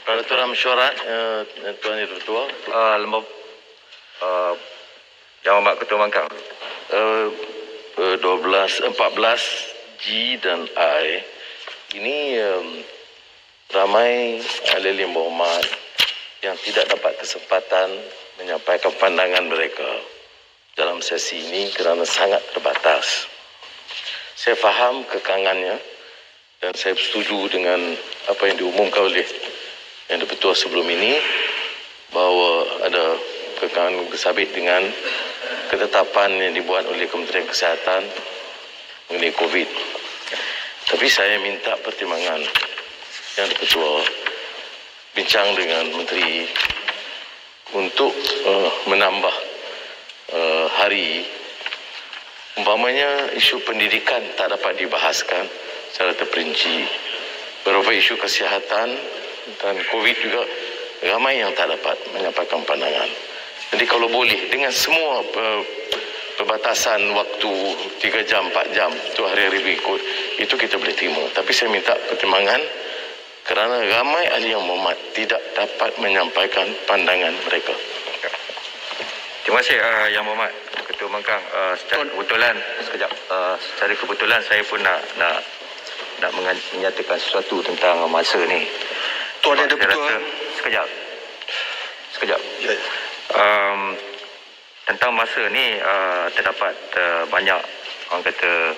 Peraturan mesyuarat, Tuan Yang Ketua. Lembar Yang Hormat Ketua Bangkang. 14 G dan I. Ini ramai ahli yang berhormat yang tidak dapat kesempatan menyampaikan pandangan mereka dalam sesi ini kerana sangat terbatas. Saya faham kekangannya dan saya setuju dengan apa yang diumumkan oleh Yang Ketua sebelum ini bahawa ada kekangan bersabit dengan ketetapan yang dibuat oleh Kementerian Kesihatan mengenai COVID. Tapi saya minta pertimbangan Yang Ketua bincang dengan Menteri untuk menambah hari. Umpamanya isu pendidikan tak dapat dibahaskan secara terperinci. Beberapa isu kesihatan dan COVID juga ramai yang tak dapat menyampaikan pandangan. Jadi kalau boleh dengan semua perbatasan waktu 3 jam, 4 jam untuk hari-hari berikut, itu kita boleh terima. Tapi saya minta pertimbangan kerana ramai ahli yang berhormat tidak dapat menyampaikan pandangan mereka. Terima kasih Yang Berhormat Ketua Bangkang. Secara kebetulan, secara kebetulan saya pun nak menyatakan sesuatu tentang masa ni. Tuan Yang Ketua. Sekejap. Tentang masa ni terdapat banyak orang kata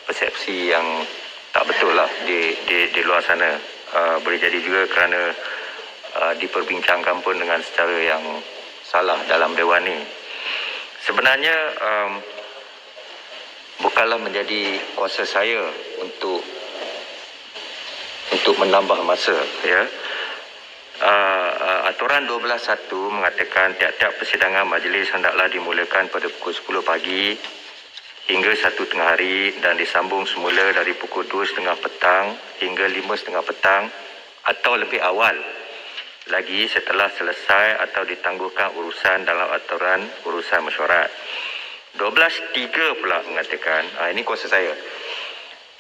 persepsi yang tak betul lah di luar sana. Boleh jadi juga kerana diperbincangkan pun dengan secara yang salah dalam Dewan ni. Sebenarnya bukanlah menjadi kuasa saya untuk menambah masa, ya. Aturan 12.1 mengatakan tiap-tiap persidangan majlis hendaklah dimulakan pada pukul 10 pagi hingga 1 tengah hari dan disambung semula dari pukul 2.30 petang hingga 5.30 petang atau lebih awal lagi setelah selesai atau ditangguhkan urusan dalam aturan urusan mesyuarat. 12.3 pula mengatakan, ini kuasa saya,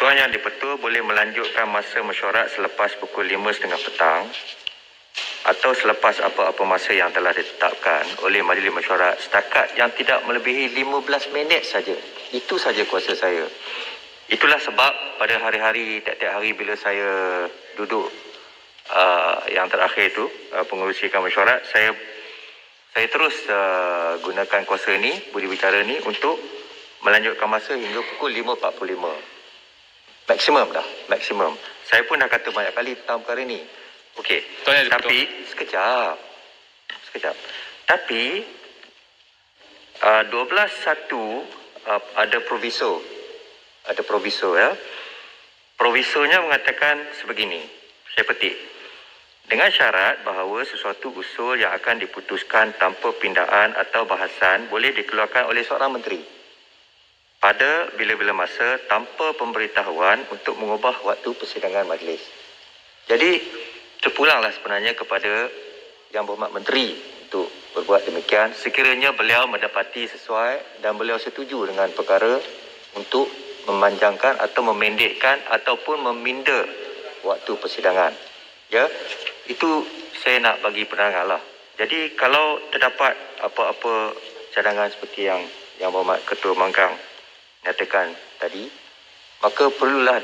Tuan Yang di-Pertua boleh melanjutkan masa mesyuarat selepas pukul 5.30 petang atau selepas apa-apa masa yang telah ditetapkan oleh majlis mesyuarat setakat yang tidak melebihi 15 minit saja. Itu saja kuasa saya. Itulah sebab pada hari-hari, tiap-tiap hari bila saya duduk yang terakhir itu pengurusikan mesyuarat, saya terus gunakan kuasa ni, budi bicara ni untuk melanjutkan masa hingga pukul 5.45. Maksimum. Saya pun dah kata banyak kali tentang perkara ni. Okey. Tapi sekejap. Tapi 12.1 ada proviso. Ya. Provisonya mengatakan sebegini. Saya petik. Dengan syarat bahawa sesuatu usul yang akan diputuskan tanpa pindaan atau bahasan boleh dikeluarkan oleh seorang menteri pada bila-bila masa tanpa pemberitahuan untuk mengubah waktu persidangan majlis. Jadi terpulanglah sebenarnya kepada Yang Berhormat Menteri untuk berbuat demikian sekiranya beliau mendapati sesuai dan beliau setuju dengan perkara untuk memanjangkan atau memendekkan ataupun meminda waktu persidangan. Ya, itu saya nak bagi penerangan lah. Jadi kalau terdapat apa-apa cadangan seperti yang Berhormat Ketua Bangkang nyatakan tadi, maka perlulah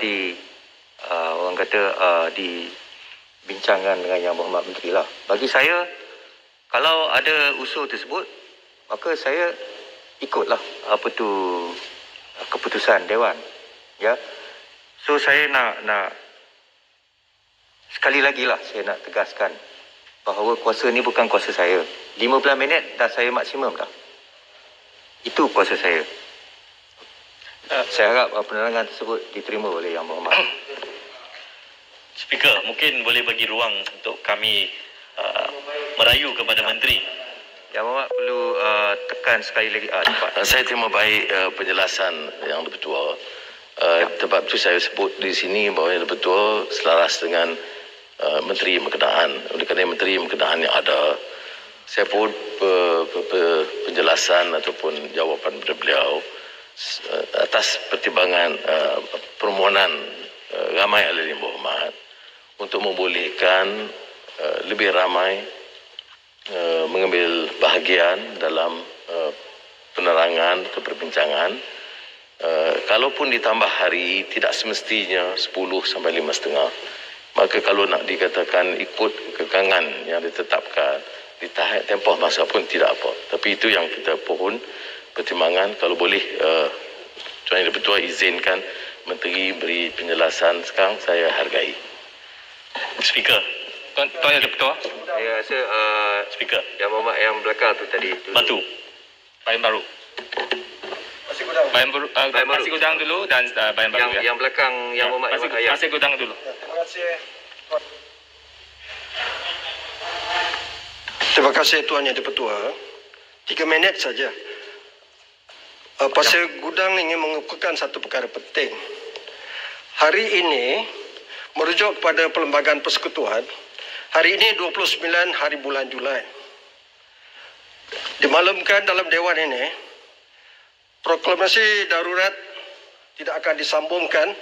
dibincangkan dengan Yang Berhormat Menteri lah. Bagi saya, kalau ada usul tersebut, maka saya ikutlah keputusan Dewan. Ya. So saya nak sekali lagi lah saya nak tegaskan bahawa kuasa ni bukan kuasa saya. 15 minit dah saya maksimum dah. Itu kuasa saya. Saya harap penerangan tersebut diterima oleh Yang Berhormat. Speaker, mungkin boleh bagi ruang untuk kami merayu kepada Menteri. Yang Berhormat perlu tekan sekali lagi. Cepat. Saya terima baik penjelasan Yang Ketua. Sebab itu saya sebut di sini bahawa Yang Ketua selaras dengan Menteri Berkenaan. Oleh kerana Menteri Berkenaan yang ada, saya pun penjelasan ataupun jawapan daripada beliau atas pertimbangan permohonan ramai ahli yang berhormat untuk membolehkan lebih ramai mengambil bahagian dalam penerangan atau perbincangan. Kalaupun ditambah hari, tidak semestinya 10 sampai 5.30. Maka kalau nak dikatakan ikut kekangan yang ditetapkan, ditahan tempoh masa pun tidak apa. Tapi itu yang kita pohon pertimbangan. Kalau boleh Tuan Yang Dipertua izinkan Menteri beri penjelasan sekarang, saya hargai. Speaker. Tuan Yang Dipertua. Saya rasa Speaker. Yang Mohamad yang belakang tu tadi. Batu. Bayan baru. Bayan baru. Pasir Gudang dulu dan Bayan baru ya. Yang belakang yang Mohamad yang Pasir Gudang dulu. Terima kasih Tuan Yang Dipertua. 3 minit saja. Pasir Gudang ingin mengukuhkan satu perkara penting. Hari ini, merujuk kepada Perlembagaan Persekutuan, hari ini 29 hari bulan Julai. Dimaklumkan dalam Dewan ini, proklamasi darurat tidak akan disambungkan,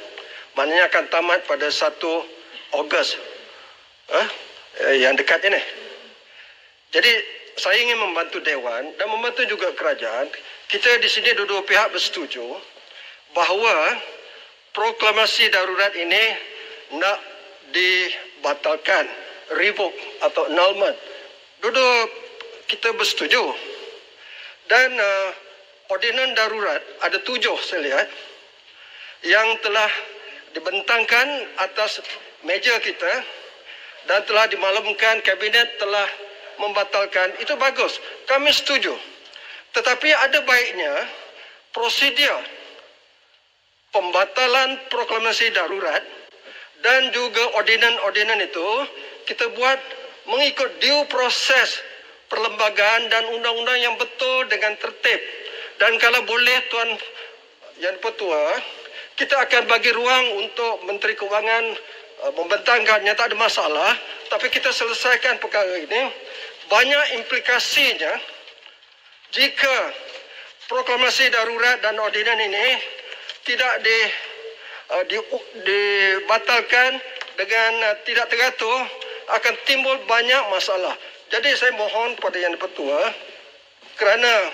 maknanya akan tamat pada 1 Ogos yang dekat ini. Jadi saya ingin membantu Dewan dan membantu juga kerajaan. Kita di sini dua-dua pihak bersetuju bahawa proklamasi darurat ini nak dibatalkan, revoke atau annulment. Dua-dua kita bersetuju. Dan ordinan darurat ada 7 saya lihat yang telah dibentangkan atas meja kita dan telah dimaklumkan kabinet telah membatalkan. Itu bagus, kami setuju. Tetapi ada baiknya prosedur pembatalan proklamasi darurat dan juga ordinan-ordinan itu kita buat mengikut due proses perlembagaan dan undang-undang yang betul dengan tertib. Dan kalau boleh Tuan Yang Dipertua, kita akan bagi ruang untuk Menteri Kewangan membentangkannya, tak ada masalah. Tapi kita selesaikan perkara ini. Banyak implikasinya jika proklamasi darurat dan ordinan ini tidak dibatalkan dengan tidak teratur, akan timbul banyak masalah. Jadi saya mohon kepada Yang Dipertua, kerana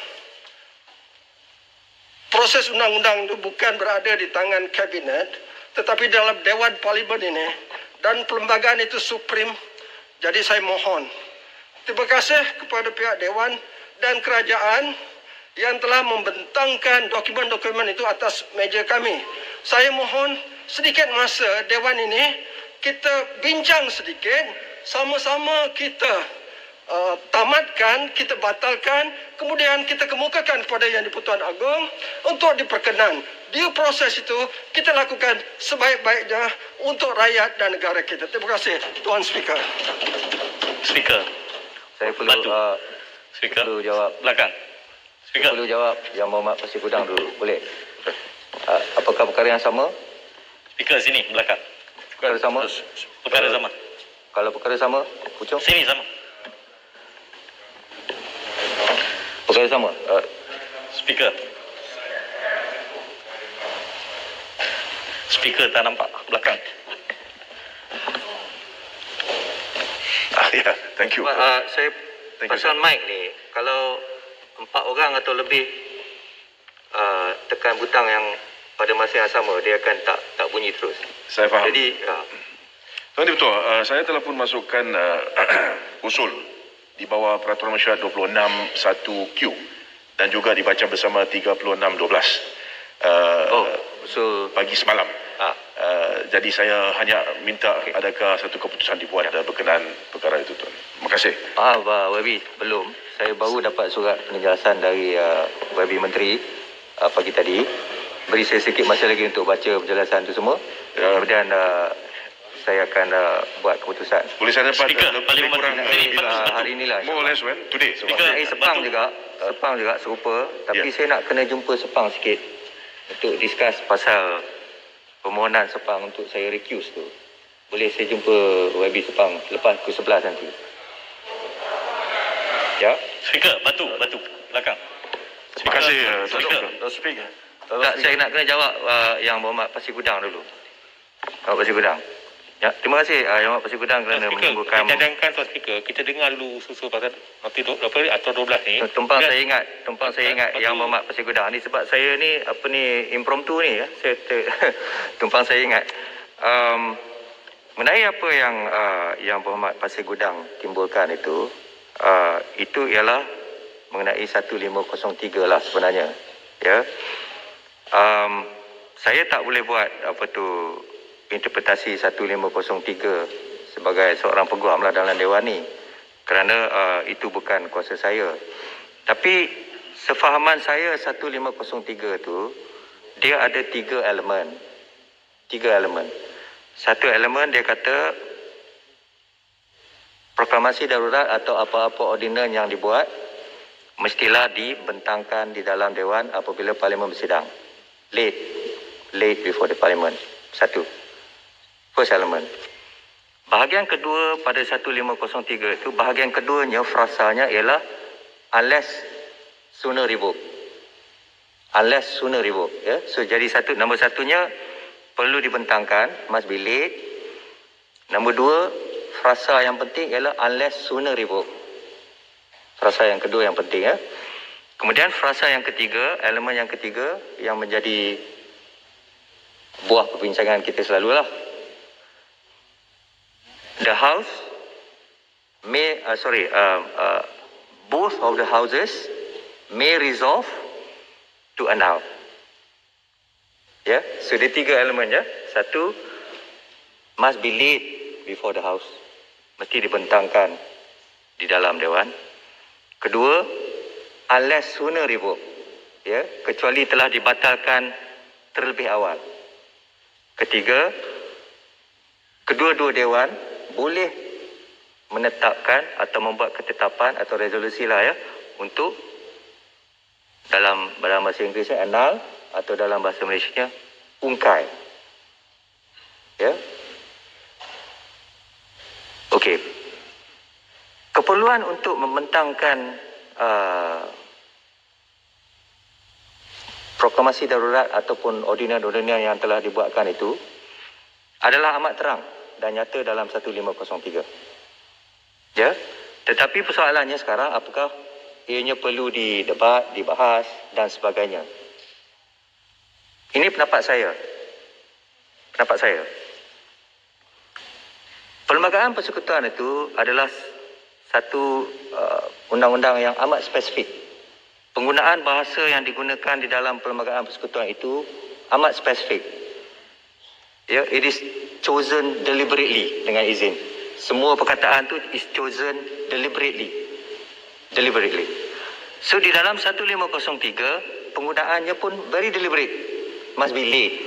proses undang-undang itu bukan berada di tangan kabinet, tetapi dalam Dewan Parlimen ini, dan perlembagaan itu supreme. Jadi saya mohon, terima kasih kepada pihak Dewan dan kerajaan yang telah membentangkan dokumen-dokumen itu atas meja kami. Saya mohon sedikit masa Dewan ini, kita bincang sedikit, sama-sama kita tamatkan, kita batalkan, kemudian kita kemukakan kepada Yang di-Pertuan Agong untuk diperkenan. Di proses itu kita lakukan sebaik-baiknya untuk rakyat dan negara kita. Terima kasih Tuan Speaker. Speaker. Saya perlu Speaker. perlu jawab. Belakang. Speaker. Perlu jawab Yang Mohamad Pasir Gudang dulu. Boleh? Apakah perkara yang sama? Speaker sini belakang. Perkara sama? Perkara sama. Kalau perkara sama, Pucuk? Sini sama. Perkara sama? Speaker. Speaker tak nampak belakang. Ya, thank you. Saya pasal mic ni, kalau 4 orang atau lebih tekan butang yang pada masa yang sama, dia akan tak bunyi terus. Saya faham. Jadi Tuan Dipertua, saya telah pun masukkan usul di bawah Peraturan Mesyuarat 26(1)Q dan juga dibaca bersama 36(12) usul pagi semalam. Jadi saya hanya minta adakah satu keputusan dibuat berkenaan perkara itu, Tuan. Terima kasih. Wabi, belum. Saya baru dapat surat penjelasan dari Wabi Menteri pagi tadi. Beri saya sedikit masa lagi untuk baca penjelasan itu semua. Kemudian saya akan buat keputusan. Boleh saya dapat Speaker, lebih kurang Hari inilah. more or less when today. Saya Sepang juga serupa. Tapi saya nak kena jumpa Sepang sikit untuk discuss pasal permohonan Sepang untuk saya recuse tu. Boleh saya jumpa YB Sepang lepas pukul 11 nanti. Ya. Speaker, batu belakang. Terima kasih, Speaker. Tak, saya nak kena jawab yang Mohamad Pasir Gudang dulu. Mohamad Pasir Gudang. Ya, terima kasih Yang Amat Pasir Gudang kerana menunggukan. Kita cadangkan Tuan Speaker, kita dengar dulu susul pasal nanti atau 12 ni. Tumpang saya ingat Yang Amat Pasir Gudang ni sebab saya ni impromptu ni ya. Tumpang saya ingat. Mengenai apa yang Berhormat Pasir Gudang timbulkan itu ialah mengenai 1503 lah sebenarnya. Ya. Saya tak boleh buat interpretasi 1503 sebagai seorang peguam lah dalam Dewan ni kerana itu bukan kuasa saya. Tapi sefahaman saya 1503 tu dia ada 3 elemen. Satu elemen dia kata proklamasi darurat atau apa-apa ordinan yang dibuat mestilah dibentangkan di dalam Dewan apabila Parlimen bersidang. Late before the Parliament. Satu. First element. Bahagian kedua pada 1503 itu, bahagian keduanya frasanya ialah unless sooner revoked. Unless sooner revoked. Ya? So jadi nombor satunya perlu dibentangkan, must be late. Nombor dua, frasa yang penting ialah unless sooner revoked. Frasa yang kedua yang penting ya. Kemudian frasa yang ketiga, elemen yang ketiga yang menjadi buah perbincangan kita selalulah. The House may, both of the houses may resolve to annul. Ya, so dia 3 elemen ya. Satu, must be late before the House. Mesti dibentangkan di dalam Dewan. Kedua, unless sooner revoked. Ya, kecuali telah dibatalkan terlebih awal. Ketiga, kedua-dua Dewan boleh menetapkan atau membuat ketetapan atau resolusi lah ya untuk dalam bahasa Inggerisnya annul atau dalam bahasa Malaysianya ungkai. Ya. Okey. Keperluan untuk membentangkan proklamasi darurat ataupun ordinan-ordinan yang telah dibuatkan itu adalah amat terang dan nyata dalam 1503. Ya. Tetapi persoalannya sekarang apakah ianya perlu didebat, dibahas dan sebagainya. Ini pendapat saya. Perlembagaan persekutuan itu adalah satu undang-undang yang amat spesifik. Penggunaan bahasa yang digunakan di dalam perlembagaan persekutuan itu amat spesifik. Ya, it is chosen deliberately dengan izin. Semua perkataan tu is chosen deliberately. So di dalam 1503 penggunaannya pun very deliberate. Must be late.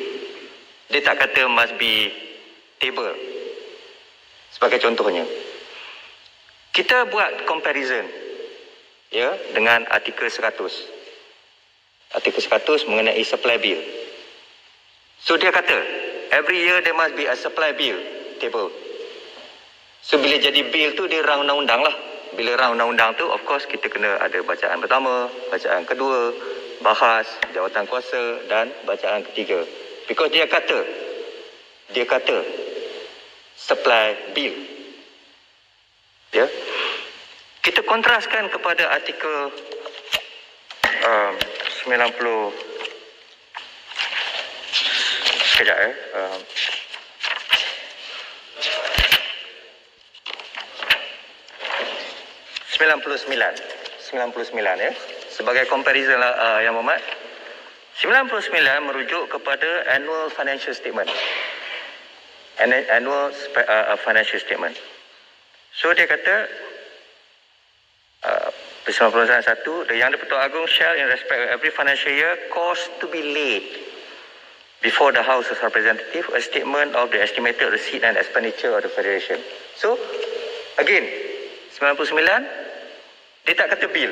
Dia tak kata must be table. Sebagai contohnya. Kita buat comparison ya dengan artikel 100. Artikel 100 mengenai supply bill. So dia kata every year there must be a supply bill table. So bila jadi bill tu dia rang undang-undang lah. Bila rang undang-undang tu of course kita kena ada bacaan pertama, bacaan kedua, bahas, jawatan kuasa dan bacaan ketiga. Because dia kata supply bill. Ya. Kita kontraskan kepada artikel 90 sekejap 99 ya. Sebagai comparison lah Yang Berhormat. 99 merujuk kepada annual financial statement. Annual financial statement. So dia kata 91, the Yang di-Pertuan Agong shall in respect of every financial year cause to be laid before the House of Representatives a statement of the estimated receipt and expenditure of the Federation. So again 99 dia tak kata bill.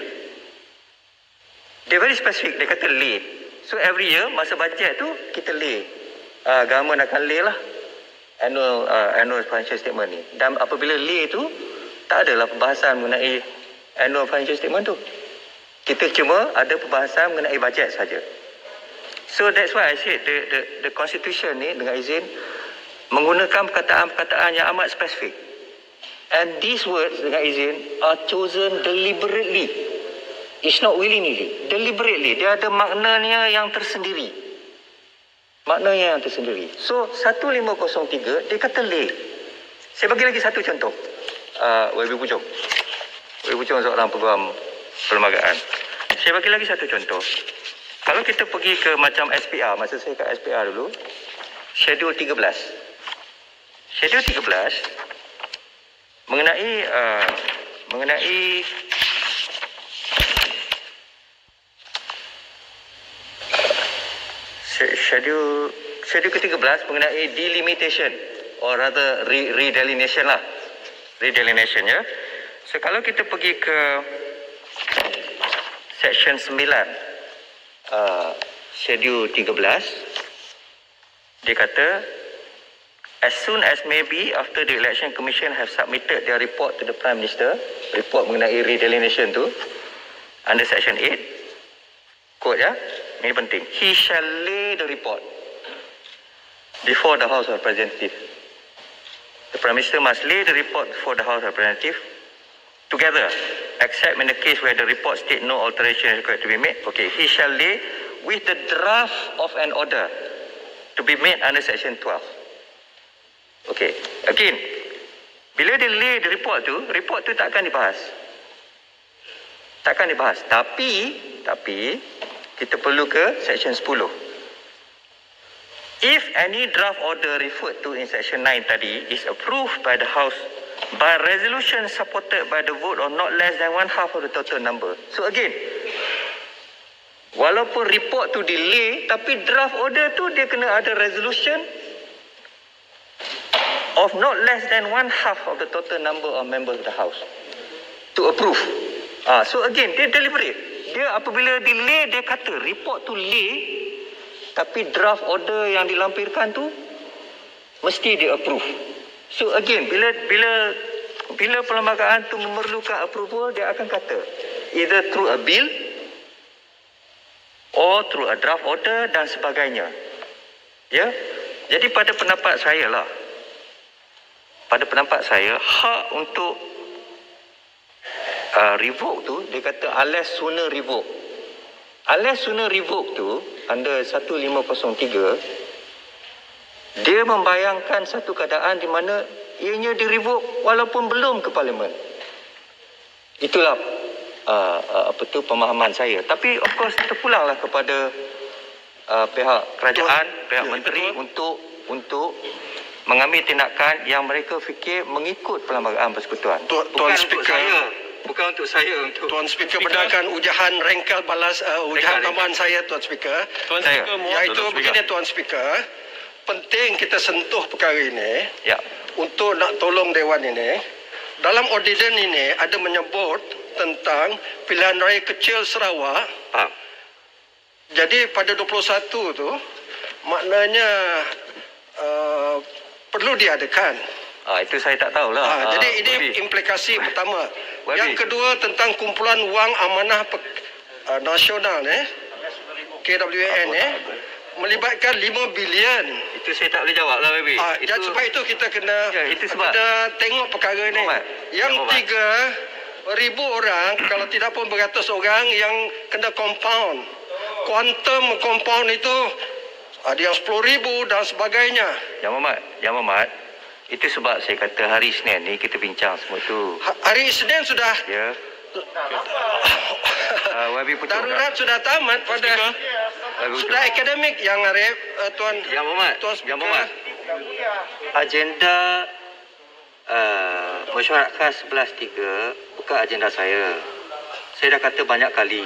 Dia very specific, dia kata lay. So every year masa bajet tu kita lay. Government akan lay lah annual financial statement ni. Dan apabila lay tu tak adalah pembahasan mengenai annual financial statement tu. Kita cuma ada pembahasan mengenai bajet saja. So that's why I said the constitution ni dengan izin menggunakan perkataan-perkataan yang amat spesifik. And these words, dengan izin, are chosen deliberately. It's not willingly, deliberately. Dia ada maknanya yang tersendiri. Maknanya yang tersendiri. So, 1503, dia kata lay. Saya bagi lagi satu contoh. YB Puchong. YB Puchong seorang peguam perlembagaan. Saya bagi lagi satu contoh. Kalau kita pergi ke macam SPR, masa saya kat SPR dulu, Schedule 13. Schedule 13 mengenai schedule ke-13 mengenai delimitation or rather redelineation lah. Redelineation, ya. So kalau kita pergi ke section 9 schedule 13, dia kata, as soon as may be after the election commission have submitted their report to the Prime Minister, report mengenai redelineation tu, under section 8, quote ya, ini penting, he shall lay the report before the House of Representatives. The Prime Minister must lay the report before the House of Representatives together, except in the case where the report state no alteration is required to be made. Okay, he shall lay with the draft of an order to be made under section 12. Okay, again, bila dia lay the report tu takkan dibahas. Takkan dibahas. Tapi kita perlu ke section 10. If any draft order referred to in section 9 tadi is approved by the House by resolution supported by the vote of not less than 1/2 of the total number. So again, walaupun report tu delay, tapi draft order tu dia kena ada resolution of not less than 1/2 of the total number of members of the House to approve. So again, dia deliberate. Dia apabila delay, dia kata report tu lay, tapi draft order yang dilampirkan tu mesti dia approve. So again, bila perlembagaan tu memerlukan approval, dia akan kata either through a bill or through a draft order dan sebagainya. Ya. Jadi pada pendapat saya, hak untuk revoke tu, dia kata unless sooner revoke. Unless sooner revoke tu, under 1503, dia membayangkan satu keadaan di mana ianya di-revoke walaupun belum ke Parlimen. Itulah pemahaman saya. Tapi of course terpulanglah kepada pihak kerajaan, pihak menteri untuk mengambil tindakan yang mereka fikir mengikut Perlembagaan Persekutuan. Tuan Speaker, bukan untuk saya. Tuan Speaker benarkan ujahan rengkel balas ujahan tambahan saya, Tuan Speaker. Tuan Speaker, iaitu begini, Tuan Speaker, penting kita sentuh perkara ini untuk nak tolong Dewan ini. Dalam ordinans ini ada menyebut tentang pilihan raya kecil Sarawak. Jadi pada 21 tu maknanya perlu diadakan. Itu saya tak tahulah. Jadi ini implikasi pertama. Yang kedua tentang kumpulan wang amanah nasional KWN melibatkan 5 bilion. Itu saya tak boleh jawab lah, baby. Dan sebab itu kita kena tengok perkara ni. Yang 3,000 orang, kalau tidak pun beratus orang yang kena compound. Quantum compound itu ada yang 10,000 dan sebagainya. Yang Muhammad, itu sebab saya kata hari Isnin ni kita bincang semua tu. Hari Isnin sudah. Ya. Darurat sudah tamat pada sudah akademik yang Arif, Tuan. Yang Muhammad. Agenda mesyuarat khas 11.3 bukan agenda saya. Saya dah kata banyak kali.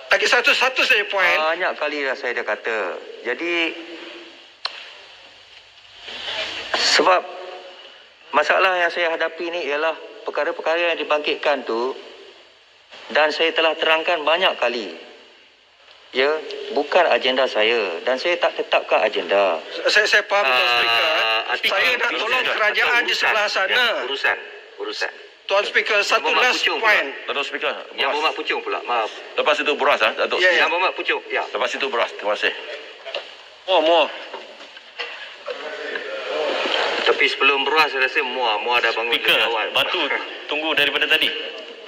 Lagi satu saja poin. Banyak kali dah saya dah kata. Jadi sebab masalah yang saya hadapi ni ialah perkara-perkara yang dibangkitkan tu, dan saya telah terangkan banyak kali. Ya, bukan agenda saya dan saya tak tetapkan agenda. Saya faham, Tuan Speaker. Saya nak tolong kerajaan di sebelah sana. Urusan. Tuan Speaker, satu last point. Tuan Speaker, Yang Muhammad Puchong pula, maaf. lepas itu beras Datuk. Yang Muhammad Puchong, ya. Lepas itu beras. Terima kasih. More. Tapi sebelum beruah saya rasa Muar dah bangun Speaker, awal. batu tunggu daripada tadi.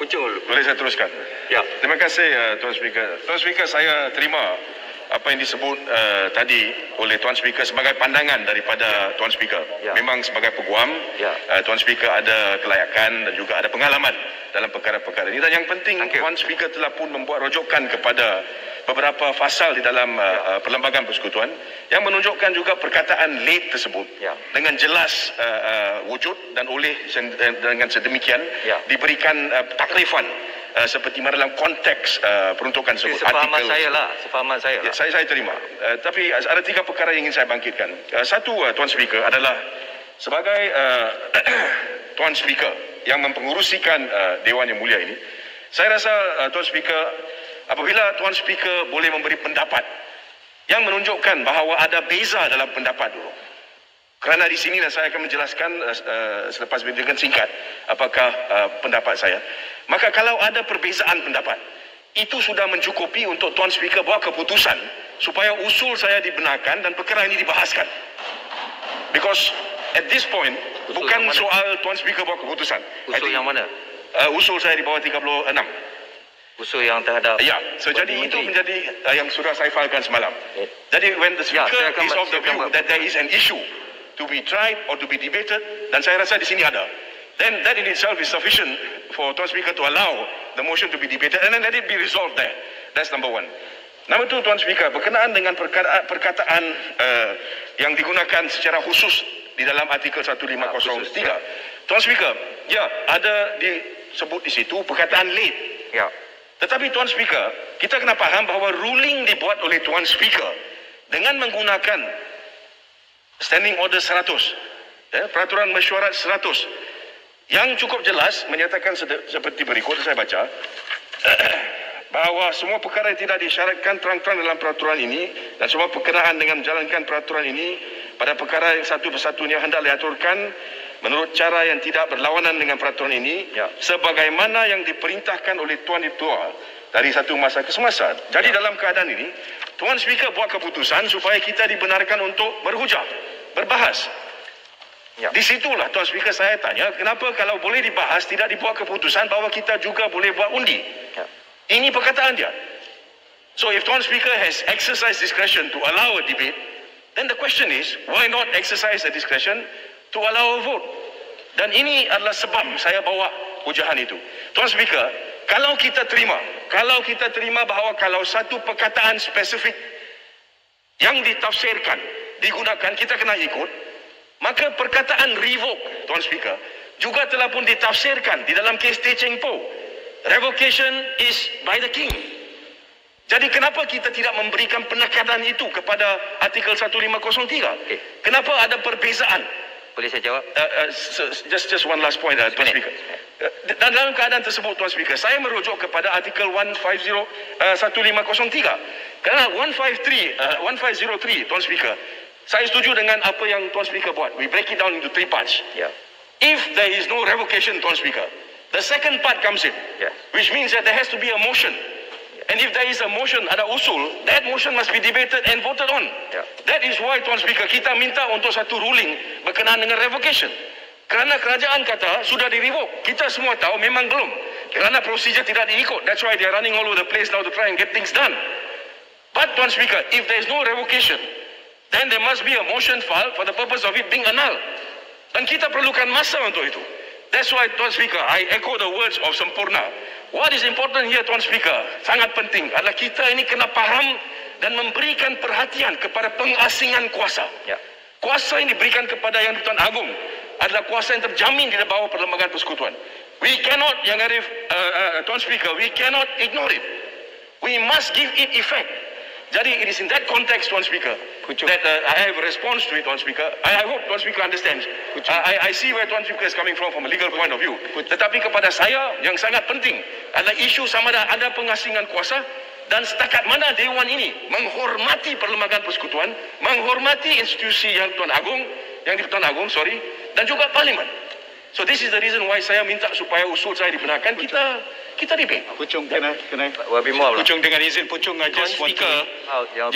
Pucung dulu. Boleh saya teruskan? Ya. Terima kasih Tuan Speaker. Tuan Speaker, saya terima apa yang disebut tadi oleh Tuan Speaker sebagai pandangan daripada Tuan Speaker. Ya. Memang sebagai peguam, Ya. Tuan Speaker ada kelayakan dan juga ada pengalaman dalam perkara-perkara ini. Dan yang penting, Tuan Speaker telah pun membuat rujukan kepada beberapa pasal di dalam Perlembagaan Persekutuan yang menunjukkan juga perkataan late tersebut Ya. dengan jelas wujud dan oleh dengan sedemikian Ya. diberikan takrifan seperti mana dalam konteks peruntukan tersebut. Sepahaman saya lah. Ya, saya terima. Tapi ada 3 perkara yang ingin saya bangkitkan. Satu, Tuan Speaker, adalah sebagai Tuan Speaker yang mempengurusikan Dewan Yang Mulia ini, saya rasa Tuan Speaker, apabila Tuan Speaker boleh memberi pendapat yang menunjukkan bahawa ada beza dalam pendapat dulu. Kerana di sini saya akan menjelaskan selepas dengan singkat apakah pendapat saya. Maka kalau ada perbezaan pendapat, itu sudah mencukupi untuk Tuan Speaker buat keputusan supaya usul saya dibenarkan dan perkara ini dibahaskan. Because at this point, usul bukan soal Tuan Speaker buat keputusan. Usul yang mana? Usul saya di bawah 36. Usul yang terhadap Ya, so jadi itu menjadi yang sudah saya filekan semalam. Jadi when the Speaker is of the view that there is an issue to be tried or to be debated, dan saya rasa di sini ada, then that in itself is sufficient for Tuan Speaker to allow the motion to be debated and then let it be resolved there. That's number one. Number two, Tuan Speaker, berkenaan dengan perkataan yang digunakan secara khusus di dalam artikel 1503. Tuan Speaker, ya, ada disebut di situ perkataan late. Ya. Tetapi Tuan Speaker, kita kena faham bahawa ruling dibuat oleh Tuan Speaker dengan menggunakan Standing Order 100, Peraturan Mesyuarat 100, yang cukup jelas menyatakan seperti berikut, saya baca, bahawa semua perkara yang tidak disyaratkan terang-terang dalam peraturan ini dan semua berkenaan dengan menjalankan peraturan ini pada perkara yang satu persatunya hendak diaturkan menurut cara yang tidak berlawanan dengan peraturan ini, sebagaimana yang diperintahkan oleh Tuan Ketua dari satu masa ke semasa. Jadi dalam keadaan ini, Tuan Speaker buat keputusan supaya kita dibenarkan untuk berhujah, berbahas. Di situlah Tuan Speaker saya tanya, kenapa kalau boleh dibahas tidak dibuat keputusan bahawa kita juga boleh buat undi? Ini perkataan dia. So if Tuan Speaker has exercised discretion to allow a debate, then the question is, why not exercise the discretion to allow a vote? Dan ini adalah sebab saya bawa hujahan itu. Tuan Speaker, kalau kita terima bahawa kalau satu perkataan spesifik yang ditafsirkan digunakan, kita kena ikut, maka perkataan revoke, Tuan Speaker, juga telah pun ditafsirkan di dalam kes Teh Cheng Po. Revocation is by the king. Jadi kenapa kita tidak memberikan penekanan itu kepada artikel 1503? Kenapa ada perbezaan? Boleh saya jawab? Just one last point, Tuan Speaker. Dan dalam keadaan tersebut, Tuan Speaker, saya merujuk kepada artikel 1503. Kerana 1503, Tuan Speaker, saya setuju dengan apa yang Tuan Speaker buat. We break it down into 3 parts. If there is no revocation, Tuan Speaker, the second part comes in, which means that there has to be a motion. And if there is a motion, ada usul, that motion must be debated and voted on. That is why, Tuan Speaker, kita minta untuk satu ruling berkenaan dengan revocation. Kerana kerajaan kata sudah di-revoke. Kita semua tahu memang belum. Kerana prosedur tidak diikut. That's why they are running all over the place now to try and get things done. But, Tuan Speaker, if there is no revocation, then there must be a motion filed for the purpose of it being annulled. Dan kita perlukan masa untuk itu. That's why, Tuan Speaker, I echo the words of Sempurna. What is important here, Tuan Speaker, sangat penting adalah kita ini kena faham dan memberikan perhatian kepada pengasingan kuasa. Kuasa yang diberikan kepada Yang di-Pertuan Agong adalah kuasa yang terjamin di bawah Perlembagaan Persekutuan. We cannot, Yang Arif, Tuan Speaker, we cannot ignore it. We must give it effect. Jadi, it is in that context, Tuan Speaker, that I have a response to it, Tuan Speaker. I hope Tuan Speaker understands. I see where Tuan Speaker is coming from a legal point of view. Tetapi kepada saya, yang sangat penting adalah isu sama ada pengasingan kuasa dan setakat mana Dewan ini menghormati Perlembagaan Persekutuan, menghormati institusi Yang di-Pertuan Agong, dan juga Parlimen. So this is the reason why saya minta supaya usul saya dibenarkan. Kita debate. Pucung, can I? Wabi Muar. Pucung, dengan izin Pucung, I just want to... Speaker,